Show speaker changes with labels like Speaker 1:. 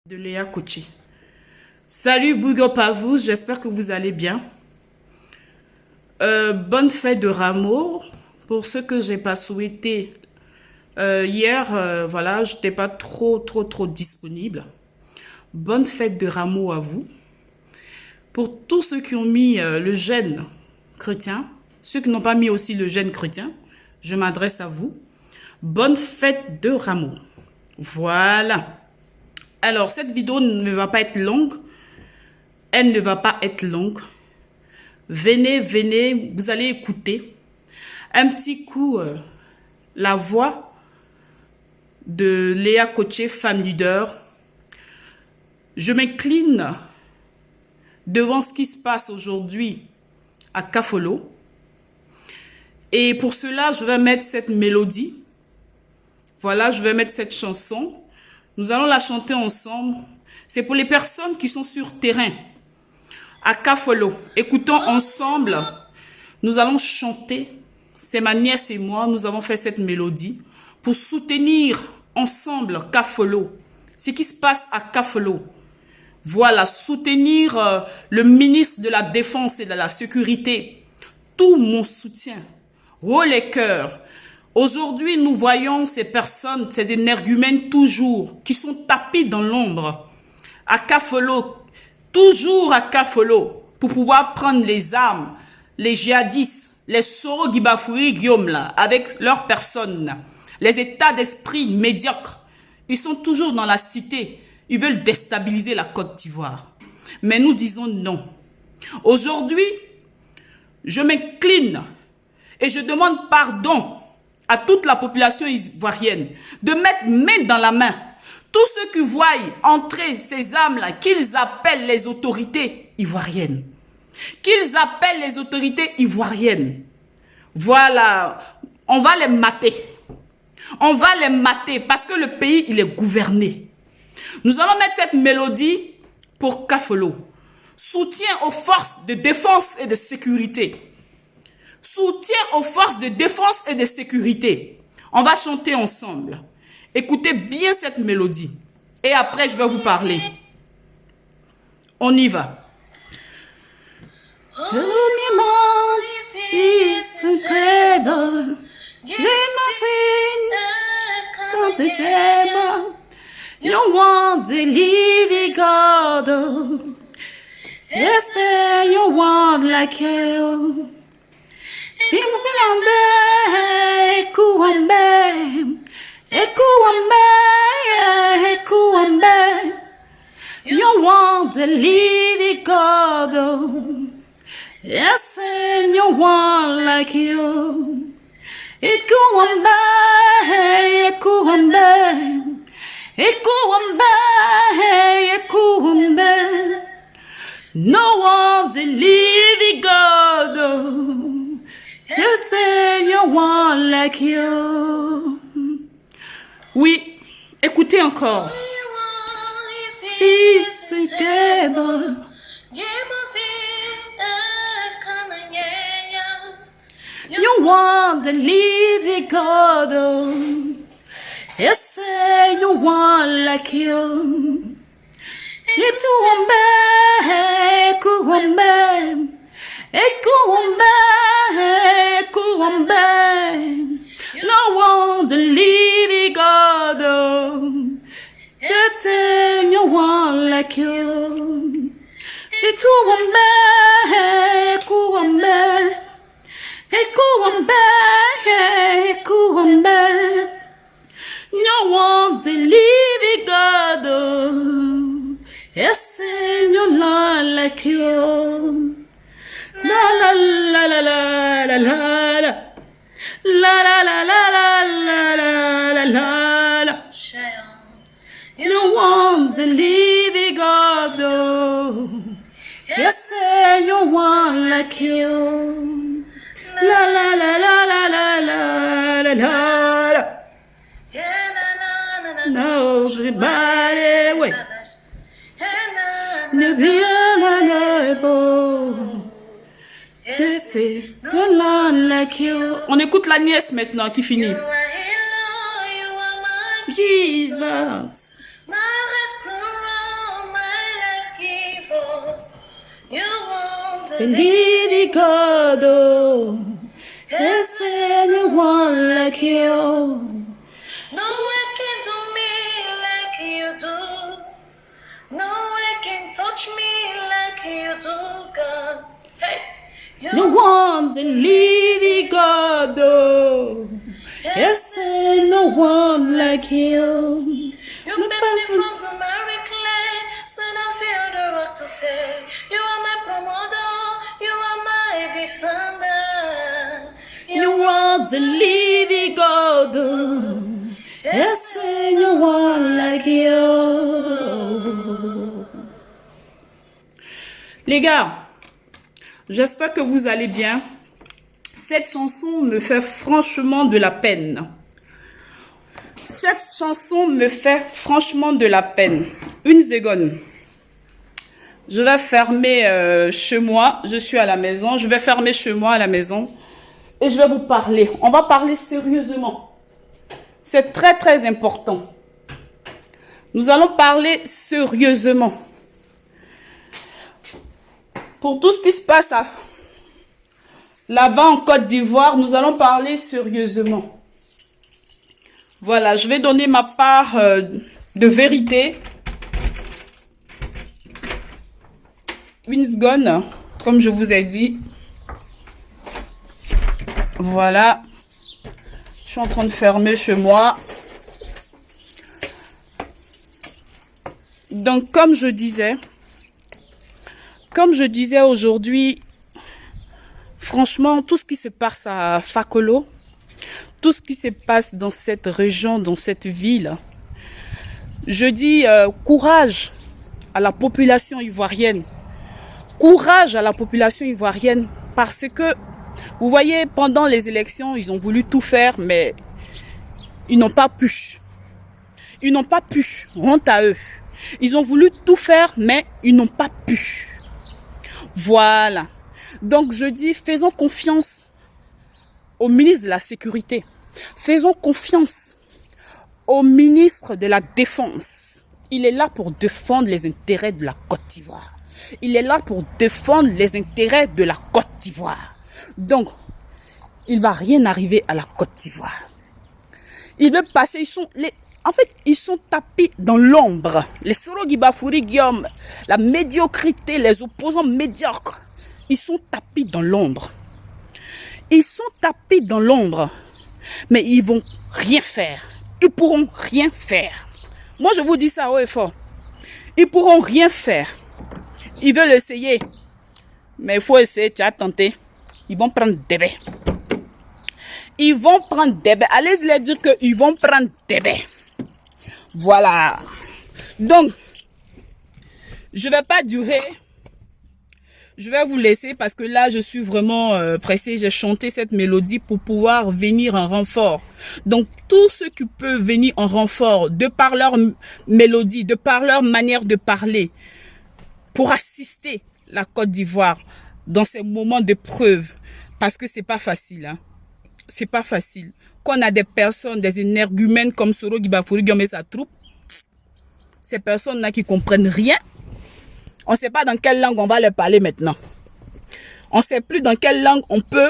Speaker 1: De Léa Coaché. Salut, big up à vous, j'espère que vous allez bien. Bonne fête de Rameau. Pour ceux que j'ai pas souhaité hier, voilà, je n'étais pas trop disponible. Bonne fête de Rameau à vous. Pour tous ceux qui ont mis le jeûne chrétien, ceux qui n'ont pas mis aussi le jeûne chrétien, je m'adresse à vous. Bonne fête de Rameau. Voilà. Alors, cette vidéo ne va pas être longue. Elle ne va pas être longue. Venez, vous allez écouter un petit coup la voix de Léa Coaché, femme leader. Je m'incline devant ce qui se passe aujourd'hui à Kafolo. Et pour cela, je vais mettre cette mélodie. Voilà, je vais mettre cette chanson. Nous allons la chanter ensemble. C'est pour les personnes qui sont sur terrain, à Kafolo. Écoutons ensemble. Nous allons chanter. C'est ma nièce et moi, nous avons fait cette mélodie pour soutenir ensemble Kafolo. Ce qui se passe à Kafolo. Voilà, soutenir le ministre de la Défense et de la Sécurité. Tout mon soutien. Haut les cœurs. Aujourd'hui, nous voyons ces personnes, ces énergumènes toujours, qui sont tapis dans l'ombre, à Kafolo, toujours à Kafolo, pour pouvoir prendre les armes, les djihadistes, les Soro Gibafouri Guillaume là, avec leurs personnes, les états d'esprit médiocres. Ils sont toujours dans la cité, ils veulent déstabiliser la Côte d'Ivoire. Mais nous disons non. Aujourd'hui, je m'incline et je demande pardon à toute la population ivoirienne de mettre main dans la main. Tous ceux qui voient entrer ces âmes-là, qu'ils appellent les autorités ivoiriennes. Qu'ils appellent les autorités ivoiriennes. Voilà, on va les mater. On va les mater parce que le pays, il est gouverné. Nous allons mettre cette mélodie pour Kafolo. Soutien aux forces de défense et de sécurité. Soutien aux forces de défense et de sécurité. On va chanter ensemble. Écoutez bien cette mélodie. Et après, je vais vous parler. On y va. You want the living God. Yes, you want like you. You want the living God. Yes, and you want like you. No one the living God. Yes, and you want like you. Oui, écoutez encore. You want the living God. Yes, you want like you. No one the living God. Yes, you want like you. No one the living God. Yes, you not like you. La la la la la la la la. La la la la la la la la la. No one the living God. Yes, you want like you. La la la la la la la la la. Nobody wait. On écoute la nièce maintenant qui finit. Jesus. Lady God, oh, is anyone like you?
Speaker 2: No one can do me like you do. No one can touch me like you do, God. Hey,
Speaker 1: No one's a Lady God, oh, is no one like you?
Speaker 2: you picked me from the miry clay, so I feel the rock to say, you are my promoter, you are my defender.
Speaker 1: You are the Lady God, oh, is no one like you? Les gars, j'espère que vous allez bien. Cette chanson me fait franchement de la peine. Cette chanson me fait franchement de la peine. Une seconde. Je vais fermer chez moi. Je suis à la maison. Je vais fermer chez moi à la maison. Et je vais vous parler. On va parler sérieusement. C'est très très important. Nous allons parler sérieusement. Pour tout ce qui se passe là-bas en Côte d'Ivoire, nous allons parler sérieusement. Voilà, je vais donner ma part de vérité. Une seconde, comme je vous ai dit. Voilà. Je suis en train de fermer chez moi. Donc, comme je disais aujourd'hui, franchement, tout ce qui se passe à Fakolo, tout ce qui se passe dans cette région, dans cette ville, je dis courage à la population ivoirienne. Courage à la population ivoirienne parce que, vous voyez, pendant les élections, ils ont voulu tout faire, mais ils n'ont pas pu. Ils n'ont pas pu, honte à eux. Ils ont voulu tout faire, mais ils n'ont pas pu. Voilà. Donc je dis, faisons confiance au ministre de la Sécurité. Faisons confiance au ministre de la Défense. Il est là pour défendre les intérêts de la Côte d'Ivoire. Il est là pour défendre les intérêts de la Côte d'Ivoire. Donc, il ne va rien arriver à la Côte d'Ivoire. Il veut passer, ils sont tapis dans l'ombre. Les Sorogi Bafouri Guillaume, la médiocrité, les opposants médiocres, ils sont tapis dans l'ombre. Ils sont tapis dans l'ombre, mais ils vont rien faire. Ils pourront rien faire. Moi, je vous dis ça haut et fort. Ils pourront rien faire. Ils veulent essayer, mais il faut essayer, tu as tenté. Ils vont prendre des baies. Ils vont prendre des baies. Allez leur dire qu'ils vont prendre des baies. Voilà. Donc, je ne vais pas durer. Je vais vous laisser parce que là, je suis vraiment pressée. J'ai chanté cette mélodie pour pouvoir venir en renfort. Donc, tous ceux qui peuvent venir en renfort, de par leur mélodie, de par leur manière de parler, pour assister la Côte d'Ivoire dans ces moments d'épreuve. Parce que c'est pas facile. Hein. C'est pas facile. Quand on a des personnes, des énergumènes comme Sorogi Bafouri Guillaume et sa troupe, ces personnes-là qui comprennent rien, on ne sait pas dans quelle langue on va leur parler maintenant. On ne sait plus dans quelle langue on peut